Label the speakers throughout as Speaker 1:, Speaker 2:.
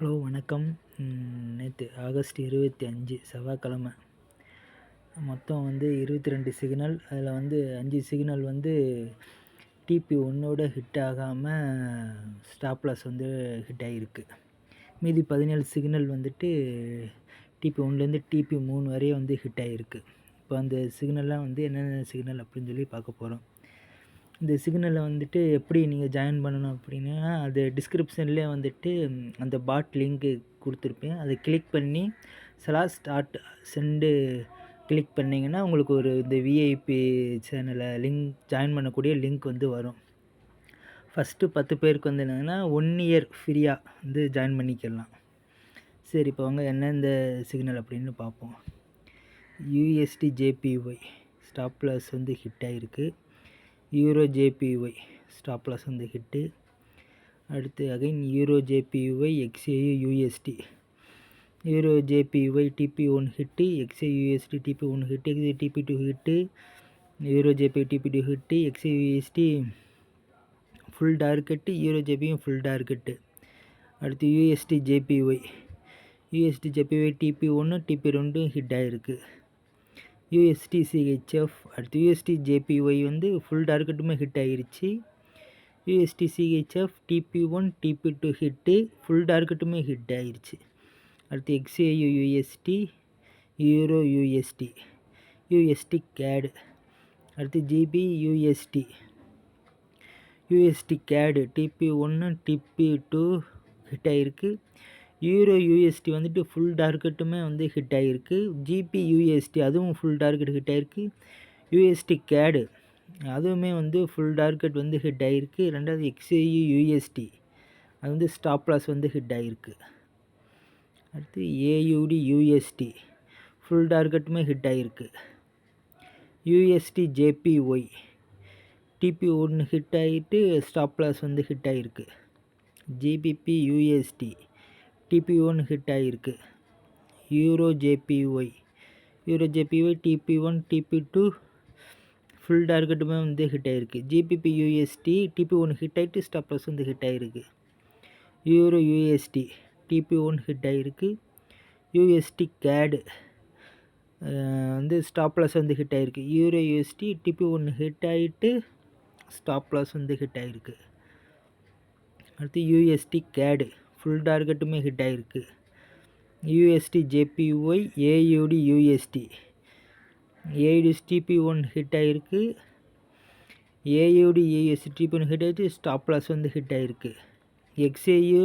Speaker 1: Hello வணக்கம். நேற்று August 25 செவ்வாய்க்கிழமை மொத்தம் 22 சிக்னல். அதில் 5 சிக்னல் டிபி ஒன்னோட ஹிட் ஆகாமல் ஸ்டாப் லாஸ் ஹிட் ஆகிருக்கு. மீதி 17 சிக்னல் டிபி ஒன்லேருந்து டிபி 3 வரையும் ஹிட் ஆகிருக்கு. இப்போ அந்த சிக்னல்லாம் என்னென்ன சிக்னல் அப்படின்னு சொல்லி பார்க்க போகிறோம். இந்த சிக்னலை எப்படி நீங்கள் ஜாயின் பண்ணணும் அப்படின்னா, அது டிஸ்கிரிப்ஷன்லேயே அந்த பாட் லிங்க்கு கொடுத்துருப்பேன். அதை கிளிக் பண்ணி ஸ்டார்ட் சென்டு கிளிக் பண்ணிங்கன்னா உங்களுக்கு இந்த விஐபி சேனலை ஜாயின் பண்ணக்கூடிய லிங்க் வரும். ஃபஸ்ட்டு 10 பேருக்கு என்னென்னா 1 இயர் ஃப்ரீயாக ஜாயின் பண்ணிக்கலாம். சரி, இப்போ எந்தெந்த சிக்னல் அப்படின்னு பார்ப்போம். USD JPY stop loss hit ஆகிருக்கு. Euro JPY stop loss hit. அடுத்து again euro JPY XAU USD. Euro JPY TP one hit, XA USD TP one hit, TP two hit, euro JP TP two hit, XA USD full target, euro ஜேபியும் full target. அடுத்து USD JPY TP one TP two hit ஆகிருக்கு. USD CHF. அடுத்து USD JPY full டார்கெட்டுமே hit ஆகிருச்சு. USD CHF TP one TP two hit, full டார்கெட்டுமே hit ஆகிருச்சு. அடுத்து எக்ஸ்ஏயு USD, euro USD கேடு. அடுத்து ஜிபி யூஎஸ்டி கேடு டிபி1 டிபி2 ஹிட் ஆகிருக்கு. யூரோ யூஎஸ்டி ஃபுல் டார்கெட்டுமே ஹிட் ஆகிருக்கு. ஜிபி யூஎஸ்டி அதுவும் ஃபுல் டார்கெட் ஹிட் ஆகிருக்கு. யூஎஸ்டி கேடு அதுவுமே ஃபுல் டார்கெட் ஹிட் ஆகிருக்கு. ரெண்டாவது எக்ஸ்ஏயு யூஎஸ்டி அது ஸ்டாப் லாஸ் ஹிட் ஆகிருக்கு. அடுத்து ஏயுடி யூஎஸ்டி ஃபுல் டார்கெட்டுமே ஹிட் ஆகிருக்கு. யூஎஸ்டி ஜேபிஒய் டிபி1 ஹிட் ஆகிட்டு ஸ்டாப் லாஸ் ஹிட் ஆகிருக்கு. ஜிபிபி யூஎஸ்டி டிபி1 ஹிட் ஆகிருக்கு. யூரோ ஜேபிஒய் டிபி1 டிபி2 ஃபுல் டார்கெட்டுமே ஹிட் ஆகிருக்கு. ஜிபிபி யூஎஸ்டி டிபி1 ஹிட் ஆகிட்டு ஸ்டாப் லாஸ் ஹிட் ஆகிருக்கு. யூரோ யூஎஸ்டி டிபி1 ஹிட் ஆகிருக்கு. USD CAD stop loss hit ஆகிருக்கு. Euro USD TP one hit ஆகிட்டு stop loss hit ஆகிருக்கு. அடுத்து யூஎஸ்டி கேடு ஃபுல் டார்கெட்டுமே ஹிட் ஆகிருக்கு. USD JPY AUD USD TP one hit ஆகிருக்கு. ஏயுடி யூஎஸ்டி டிபி1 ஹிட் ஆகிட்டு ஸ்டாப் லாஸ் ஹிட் ஆகிருக்கு. எக்ஸ்ஏயு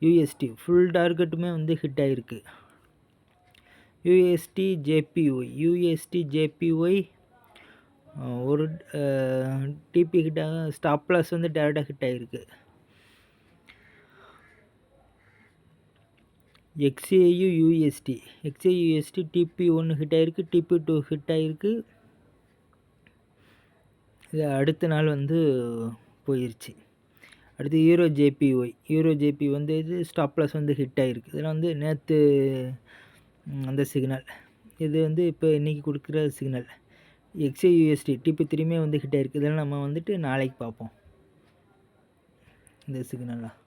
Speaker 1: யூஎஸ்டி ஃபுல் டார்கெட்டுமே ஹிட் ஆகிருக்கு. யூஎஸ்டி ஜேபிஒய் ஒரு டிபி ஹிட் ஸ்டாப் லாஸ் டேரெக்டாக ஹிட் ஆகிருக்கு. எக்ஸ்ஏயு யூஎஸ்டி டிபி1 ஹிட் ஆகிருக்கு. டிபி2 ஹிட் ஆகிருக்கு. இது அடுத்த நாள் போயிடுச்சு. அடுத்து யூரோ ஜேபி இது ஸ்டாப் லாஸ் ஹிட் ஆகிருக்கு. இதெல்லாம் நேற்று அந்த சிக்னல். இது இப்போ இன்றைக்கி கொடுக்குற சிக்னல். எக்ஸ்ஏ யூஎஸ்டி டிபி3மே ஹிட் ஆகிருக்கு. இதெல்லாம் நம்ம நாளைக்கு பார்ப்போம் இந்த சிக்னலாக.